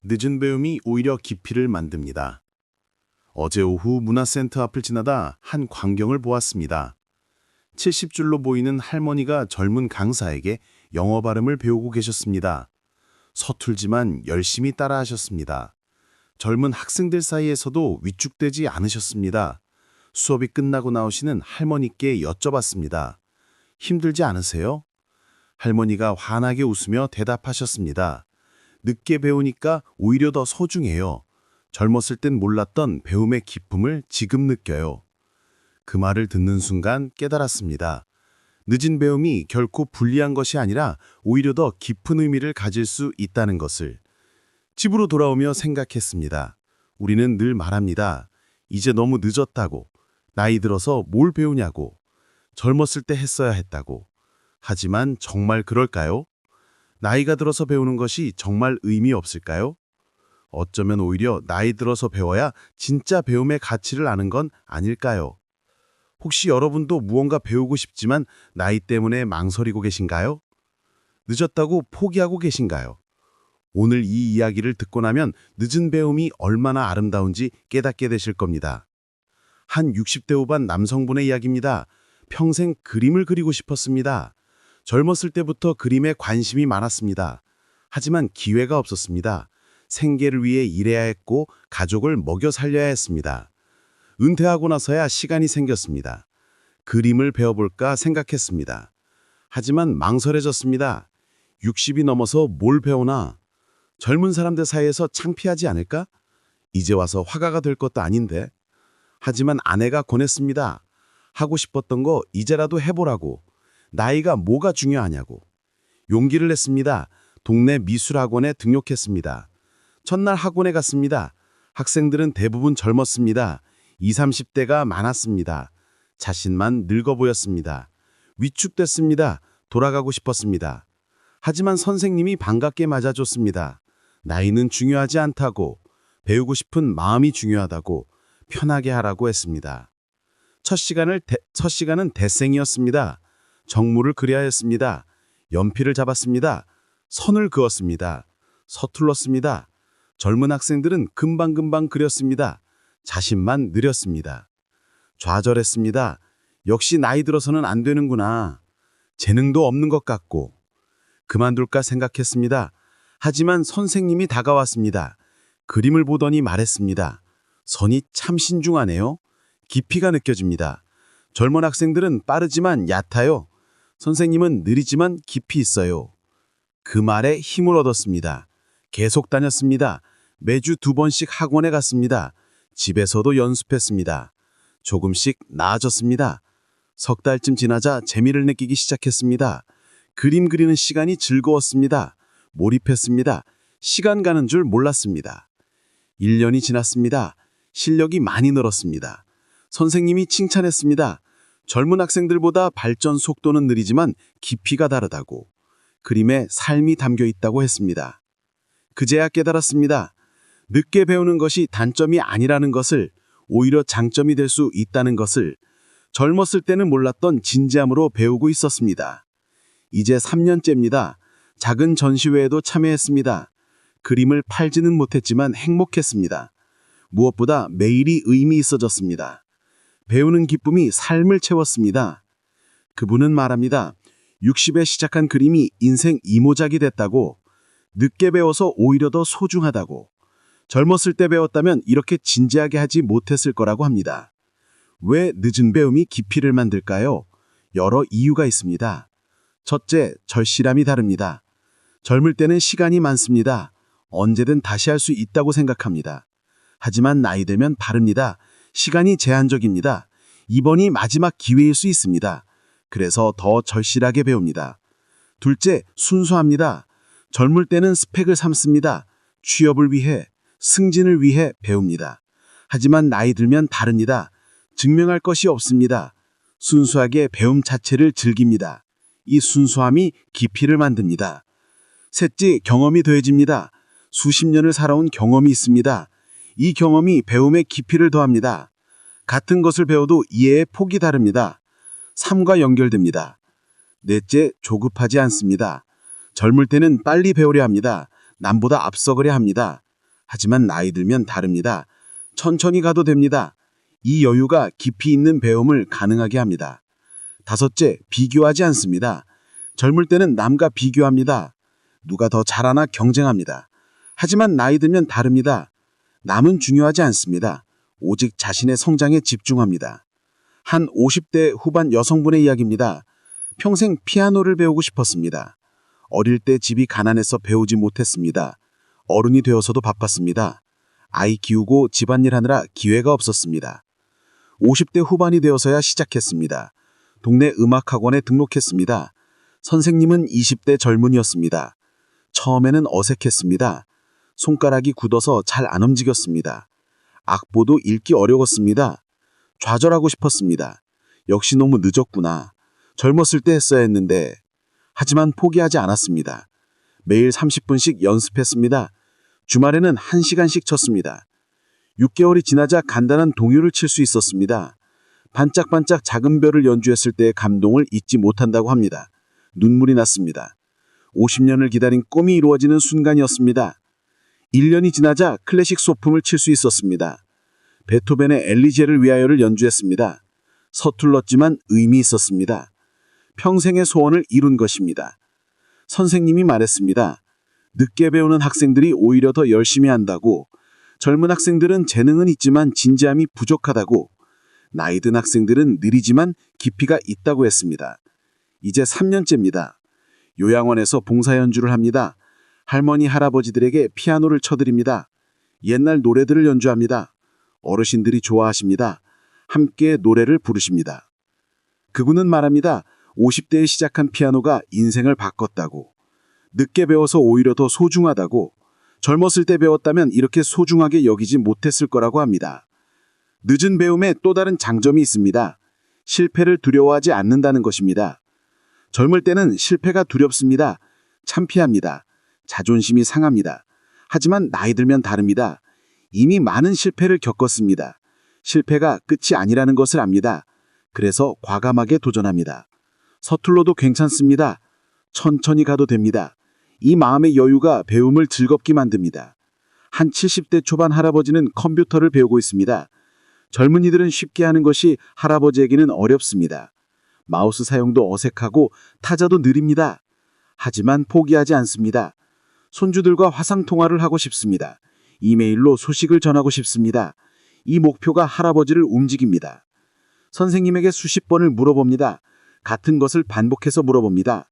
늦은 배움이 오히려 깊이를 만듭니다. 어제 오후 문화센터 앞을 지나다 한 광경을 보았습니다. 70줄로 보이는 할머니가 젊은 강사에게 영어 발음을 배우고 계셨습니다. 서툴지만 열심히 따라하셨습니다. 젊은 학생들 사이에서도 위축되지 않으셨습니다. 수업이 끝나고 나오시는 할머니께 여쭤봤습니다. 힘들지 않으세요? 할머니가 환하게 웃으며 대답하셨습니다. 늦게 배우니까 오히려 더 소중해요. 젊었을 땐 몰랐던 배움의 기쁨을 지금 느껴요. 그 말을 듣는 순간 깨달았습니다. 늦은 배움이 결코 불리한 것이 아니라 오히려 더 깊은 의미를 가질 수 있다는 것을. 집으로 돌아오며 생각했습니다. 우리는 늘 말합니다. 이제 너무 늦었다고. 나이 들어서 뭘 배우냐고. 젊었을 때 했어야 했다고. 하지만 정말 그럴까요? 나이가 들어서 배우는 것이 정말 의미 없을까요? 어쩌면 오히려 나이 들어서 배워야 진짜 배움의 가치를 아는 건 아닐까요? 혹시 여러분도 무언가 배우고 싶지만 나이 때문에 망설이고 계신가요? 늦었다고 포기하고 계신가요? 오늘 이 이야기를 듣고 나면 늦은 배움이 얼마나 아름다운지 깨닫게 되실 겁니다. 한 60대 후반 남성분의 이야기입니다. 평생 그림을 그리고 싶었습니다. 젊었을 때부터 그림에 관심이 많았습니다. 하지만 기회가 없었습니다. 생계를 위해 일해야 했고 가족을 먹여 살려야 했습니다. 은퇴하고 나서야 시간이 생겼습니다. 그림을 배워볼까 생각했습니다. 하지만 망설여졌습니다. 60이 넘어서 뭘 배우나? 젊은 사람들 사이에서 창피하지 않을까? 이제 와서 화가가 될 것도 아닌데. 하지만 아내가 권했습니다. 하고 싶었던 거 이제라도 해보라고. 나이가 뭐가 중요하냐고. 용기를 냈습니다. 동네 미술학원에 등록했습니다. 첫날 학원에 갔습니다. 학생들은 대부분 젊었습니다. 20, 30대가 많았습니다. 자신만 늙어 보였습니다. 위축됐습니다. 돌아가고 싶었습니다. 하지만 선생님이 반갑게 맞아줬습니다. 나이는 중요하지 않다고, 배우고 싶은 마음이 중요하다고, 편하게 하라고 했습니다. 첫 시간은 대생이었습니다. 정물을 그려야 했습니다. 연필을 잡았습니다. 선을 그었습니다. 서툴렀습니다. 젊은 학생들은 금방금방 그렸습니다. 자신만 느렸습니다. 좌절했습니다. 역시 나이 들어서는 안 되는구나. 재능도 없는 것 같고. 그만둘까 생각했습니다. 하지만 선생님이 다가왔습니다. 그림을 보더니 말했습니다. 선이 참 신중하네요. 깊이가 느껴집니다. 젊은 학생들은 빠르지만 얕아요. 선생님은 느리지만 깊이 있어요. 그 말에 힘을 얻었습니다. 계속 다녔습니다. 매주 2번씩 학원에 갔습니다. 집에서도 연습했습니다. 조금씩 나아졌습니다. 석 달쯤 지나자 재미를 느끼기 시작했습니다. 그림 그리는 시간이 즐거웠습니다. 몰입했습니다. 시간 가는 줄 몰랐습니다. 1년이 지났습니다. 실력이 많이 늘었습니다. 선생님이 칭찬했습니다. 젊은 학생들보다 발전 속도는 느리지만 깊이가 다르다고. 그림에 삶이 담겨 있다고 했습니다. 그제야 깨달았습니다. 늦게 배우는 것이 단점이 아니라는 것을, 오히려 장점이 될 수 있다는 것을 젊었을 때는 몰랐던 진지함으로 배우고 있었습니다. 이제 3년째입니다. 작은 전시회에도 참여했습니다. 그림을 팔지는 못했지만 행복했습니다. 무엇보다 매일이 의미 있어졌습니다. 배우는 기쁨이 삶을 채웠습니다. 그분은 말합니다. 60에 시작한 그림이 인생 이모작이 됐다고, 늦게 배워서 오히려 더 소중하다고, 젊었을 때 배웠다면 이렇게 진지하게 하지 못했을 거라고 합니다. 왜 늦은 배움이 깊이를 만들까요? 여러 이유가 있습니다. 첫째, 절실함이 다릅니다. 젊을 때는 시간이 많습니다. 언제든 다시 할 수 있다고 생각합니다. 하지만 나이 들면 다릅니다. 시간이 제한적입니다. 이번이 마지막 기회일 수 있습니다. 그래서 더 절실하게 배웁니다. 둘째, 순수합니다. 젊을 때는 스펙을 삼습니다. 취업을 위해, 승진을 위해 배웁니다. 하지만 나이 들면 다릅니다. 증명할 것이 없습니다. 순수하게 배움 자체를 즐깁니다. 이 순수함이 깊이를 만듭니다. 셋째, 경험이 더해집니다. 수십 년을 살아온 경험이 있습니다. 이 경험이 배움의 깊이를 더합니다. 같은 것을 배워도 이해의 폭이 다릅니다. 삶과 연결됩니다. 넷째, 조급하지 않습니다. 젊을 때는 빨리 배우려 합니다. 남보다 앞서가려 합니다. 하지만 나이 들면 다릅니다. 천천히 가도 됩니다. 이 여유가 깊이 있는 배움을 가능하게 합니다. 다섯째, 비교하지 않습니다. 젊을 때는 남과 비교합니다. 누가 더 잘하나 경쟁합니다. 하지만 나이 들면 다릅니다. 남은 중요하지 않습니다. 오직 자신의 성장에 집중합니다. 한 50대 후반 여성분의 이야기입니다. 평생 피아노를 배우고 싶었습니다. 어릴 때 집이 가난해서 배우지 못했습니다. 어른이 되어서도 바빴습니다. 아이 키우고 집안일 하느라 기회가 없었습니다. 50대 후반이 되어서야 시작했습니다. 동네 음악학원에 등록했습니다. 선생님은 20대 젊은이였습니다. 처음에는 어색했습니다. 손가락이 굳어서 잘 안 움직였습니다. 악보도 읽기 어려웠습니다. 좌절하고 싶었습니다. 역시 너무 늦었구나. 젊었을 때 했어야 했는데. 하지만 포기하지 않았습니다. 매일 30분씩 연습했습니다. 주말에는 1시간씩 쳤습니다. 6개월이 지나자 간단한 동요를 칠 수 있었습니다. 반짝반짝 작은 별을 연주했을 때의 감동을 잊지 못한다고 합니다. 눈물이 났습니다. 50년을 기다린 꿈이 이루어지는 순간이었습니다. 1년이 지나자 클래식 소품을 칠 수 있었습니다. 베토벤의 엘리제를 위하여를 연주했습니다. 서툴렀지만 의미 있었습니다. 평생의 소원을 이룬 것입니다. 선생님이 말했습니다. 늦게 배우는 학생들이 오히려 더 열심히 한다고, 젊은 학생들은 재능은 있지만 진지함이 부족하다고, 나이 든 학생들은 느리지만 깊이가 있다고 했습니다. 이제 3년째입니다. 요양원에서 봉사 연주를 합니다. 할머니, 할아버지들에게 피아노를 쳐드립니다. 옛날 노래들을 연주합니다. 어르신들이 좋아하십니다. 함께 노래를 부르십니다. 그분은 말합니다. 50대에 시작한 피아노가 인생을 바꿨다고. 늦게 배워서 오히려 더 소중하다고. 젊었을 때 배웠다면 이렇게 소중하게 여기지 못했을 거라고 합니다. 늦은 배움에 또 다른 장점이 있습니다. 실패를 두려워하지 않는다는 것입니다. 젊을 때는 실패가 두렵습니다. 창피합니다. 자존심이 상합니다. 하지만 나이 들면 다릅니다. 이미 많은 실패를 겪었습니다. 실패가 끝이 아니라는 것을 압니다. 그래서 과감하게 도전합니다. 서툴러도 괜찮습니다. 천천히 가도 됩니다. 이 마음의 여유가 배움을 즐겁게 만듭니다. 한 70대 초반 할아버지는 컴퓨터를 배우고 있습니다. 젊은이들은 쉽게 하는 것이 할아버지에게는 어렵습니다. 마우스 사용도 어색하고 타자도 느립니다. 하지만 포기하지 않습니다. 손주들과 화상통화를 하고 싶습니다. 이메일로 소식을 전하고 싶습니다. 이 목표가 할아버지를 움직입니다. 선생님에게 수십 번을 물어봅니다. 같은 것을 반복해서 물어봅니다.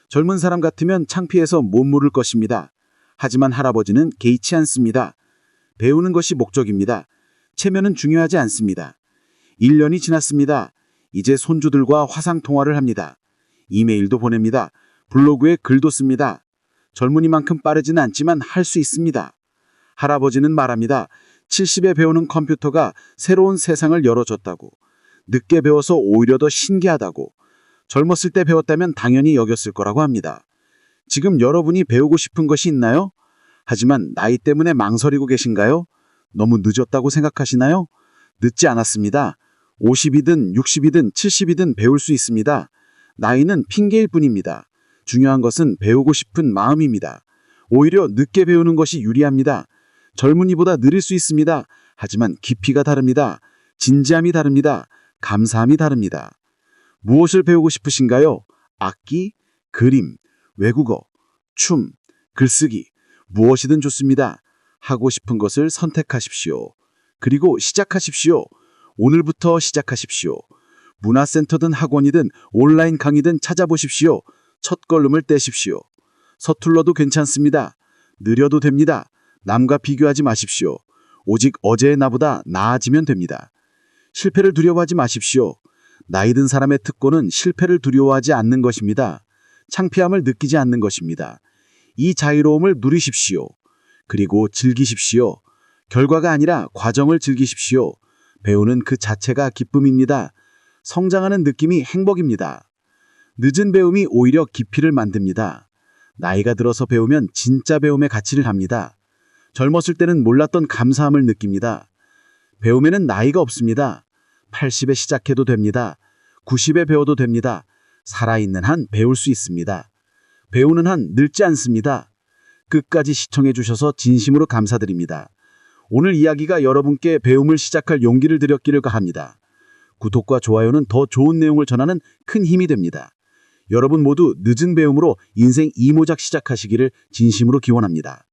젊은 사람 같으면 창피해서 못 물을 것입니다. 하지만 할아버지는 개의치 않습니다. 배우는 것이 목적입니다. 체면은 중요하지 않습니다. 1년이 지났습니다. 이제 손주들과 화상통화를 합니다. 이메일도 보냅니다. 블로그에 글도 씁니다. 젊은이만큼 빠르지는 않지만 할 수 있습니다. 할아버지는 말합니다. 70에 배우는 컴퓨터가 새로운 세상을 열어줬다고. 늦게 배워서 오히려 더 신기하다고. 젊었을 때 배웠다면 당연히 여겼을 거라고 합니다. 지금 여러분이 배우고 싶은 것이 있나요? 하지만 나이 때문에 망설이고 계신가요? 너무 늦었다고 생각하시나요? 늦지 않았습니다. 50이든 60이든 70이든 배울 수 있습니다. 나이는 핑계일 뿐입니다. 중요한 것은 배우고 싶은 마음입니다. 오히려 늦게 배우는 것이 유리합니다. 젊은이보다 느릴 수 있습니다. 하지만 깊이가 다릅니다. 진지함이 다릅니다. 감사함이 다릅니다. 무엇을 배우고 싶으신가요? 악기, 그림, 외국어, 춤, 글쓰기, 무엇이든 좋습니다. 하고 싶은 것을 선택하십시오. 그리고 시작하십시오. 오늘부터 시작하십시오. 문화센터든 학원이든 온라인 강의든 찾아보십시오. 첫걸음을 떼십시오. 서툴러도 괜찮습니다. 느려도 됩니다. 남과 비교하지 마십시오. 오직 어제의 나보다 나아지면 됩니다. 실패를 두려워하지 마십시오. 나이 든 사람의 특권은 실패를 두려워하지 않는 것입니다. 창피함을 느끼지 않는 것입니다. 이 자유로움을 누리십시오. 그리고 즐기십시오. 결과가 아니라 과정을 즐기십시오. 배우는 그 자체가 기쁨입니다. 성장하는 느낌이 행복입니다. 늦은 배움이 오히려 깊이를 만듭니다. 나이가 들어서 배우면 진짜 배움의 가치를 합니다. 젊었을 때는 몰랐던 감사함을 느낍니다. 배움에는 나이가 없습니다. 80에 시작해도 됩니다. 90에 배워도 됩니다. 살아있는 한 배울 수 있습니다. 배우는 한 늙지 않습니다. 끝까지 시청해 주셔서 진심으로 감사드립니다. 오늘 이야기가 여러분께 배움을 시작할 용기를 드렸기를 합니다. 구독과 좋아요는 더 좋은 내용을 전하는 큰 힘이 됩니다. 여러분 모두 늦은 배움으로 인생 이모작 시작하시기를 진심으로 기원합니다.